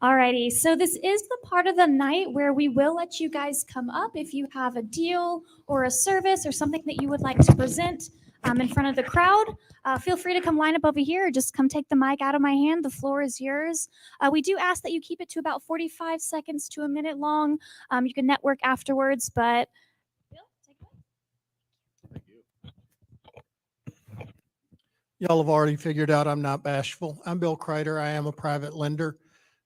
Alrighty, so this is the part of the night where we will let you guys come up if you have a deal or a service or something that you would like to present in front of the crowd. Feel free to come line up over here or just come take the mic out of my hand. The floor is yours. We do ask that you keep it to about 45 seconds to a minute long. You can network afterwards, but Bill, take it away. Y'all have already figured out I'm not bashful. I'm Bill Kreider. I am a private lender.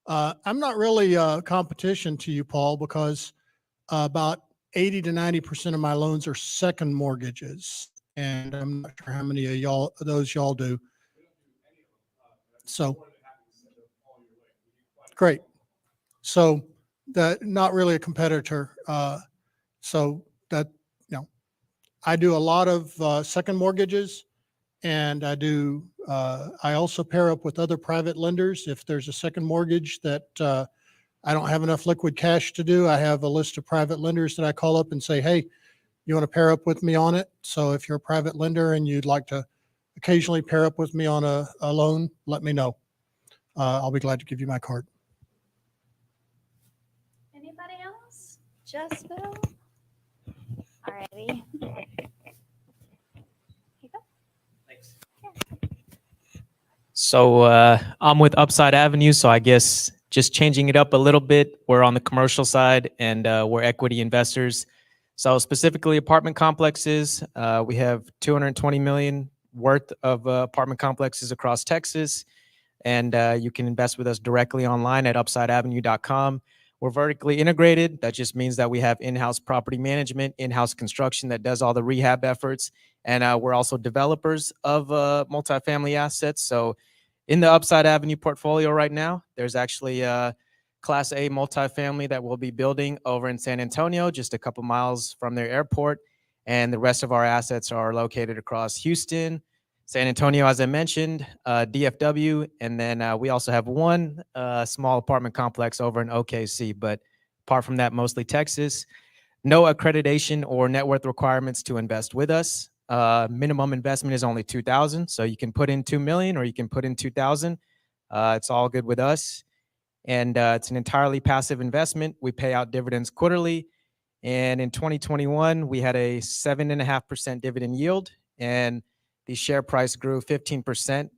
I'm not really competition to you, Paul, because about 80 to 90% of my loans are second mortgages. And I'm not sure how many of those y'all do. So great. So that not really a competitor. So that, I do a lot of second mortgages, and I also pair up with other private lenders. If there's a second mortgage that I don't have enough liquid cash to do, I have a list of private lenders that I call up and say, hey, you want to pair up with me on it? So if you're a private lender and you'd like to occasionally pair up with me on a loan, let me know. I'll be glad to give you my card. Anybody else? Just Bill? Alrighty. Here you go. Thanks. So I'm with Upside Avenue, so I guess just changing it up a little bit. We're on the commercial side, and we're equity investors. So specifically apartment complexes, we have 220 million worth of apartment complexes across Texas, and you can invest with us directly online at upsideavenue.com. We're vertically integrated. That just means that we have in-house property management, in-house construction that does all the rehab efforts, and we're also developers of multifamily assets. So in the Upside Avenue portfolio right now, there's actually Class A multifamily that we'll be building over in San Antonio, just a couple miles from their airport. And the rest of our assets are located across Houston, San Antonio, as I mentioned, DFW. And then we also have one small apartment complex over in OKC. But apart from that, mostly Texas. No accreditation or net worth requirements to invest with us. Minimum investment is only $2,000. So you can put in $2 million or you can put in $2,000. It's all good with us. And it's an entirely passive investment. We pay out dividends quarterly. And in 2021, we had a 7.5% dividend yield. And the share price grew 15%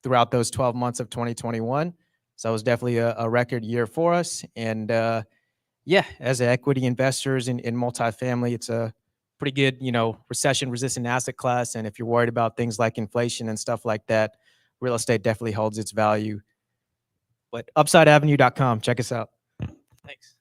throughout those 12 months of 2021. So it was definitely a record year for us. And yeah, as equity investors in multifamily, it's a pretty good, recession-resistant asset class. And if you're worried about things like inflation and stuff like that, real estate definitely holds its value. But upsideavenue.com, check us out. Thanks.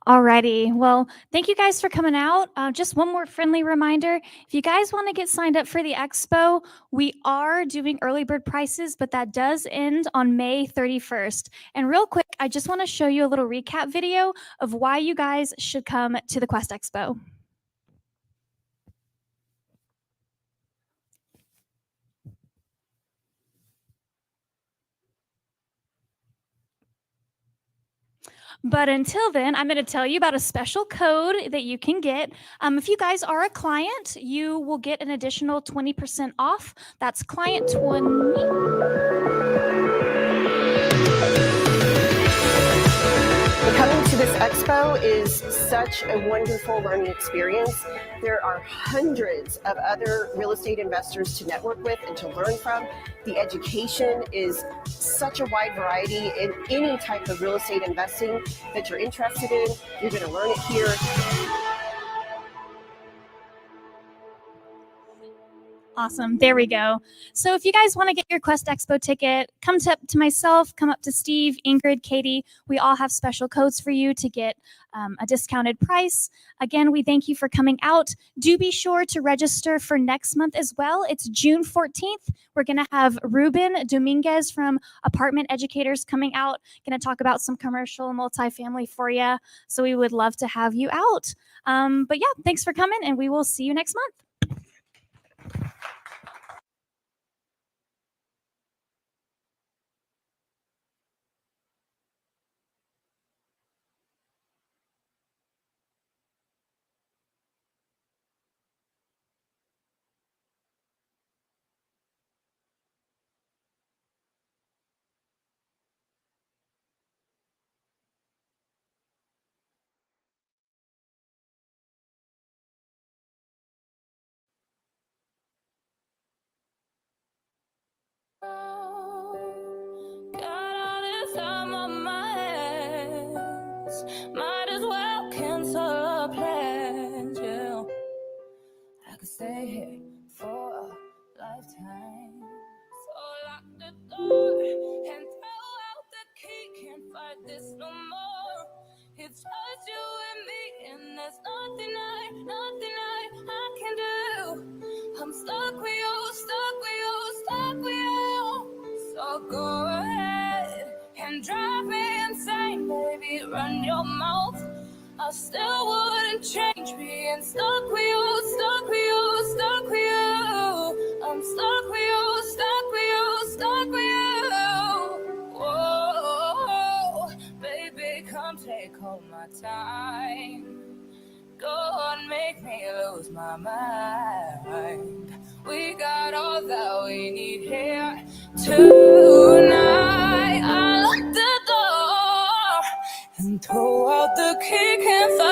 Alrighty. Well, thank you guys for coming out. Just one more friendly reminder. If you guys want to get signed up for the expo, we are doing early bird prices, but that does end on May 31st. And real quick, I just want to show you a little recap video of why you guys should come to the Quest Expo. But until then, I'm going to tell you about a special code that you can get. If you guys are a client, you will get an additional 20% off. That's client 20. Coming to this expo is such a wonderful learning experience. There are hundreds of other real estate investors to network with and to learn from. The education is such a wide variety in any type of real estate investing that you're interested in. You're going to learn it here. Awesome. There we go. So if you guys want to get your Quest Expo ticket, come to myself, come up to Steve, Ingrid, Katie. We all have special codes for you to get a discounted price. Again, we thank you for coming out. Do be sure to register for next month as well. It's June 14th. We're going to have Ruben Dominguez from Apartment Educators coming out, going to talk about some commercial multifamily for you. So we would love to have you out. But yeah, thanks for coming, and we will see you next month. Got all this time on my hands. Might as well cancel our plans, yeah. I could stay here for a lifetime. So lock the door and throw out the key. Can't fight this no more. It's just you and me, and there's nothing I can do. I'm stuck with you, stuck with you, stuck with you. So go ahead and drive me insane, baby. Run your mouth. I still wouldn't change being stuck with you, stuck with you, stuck with you. I'm stuck with you, stuck with you, stuck with you. Whoa, baby, come take all my time. Go on, make me lose my mind. We got all that we need here tonight. I lock the door and throw out the key. Can't find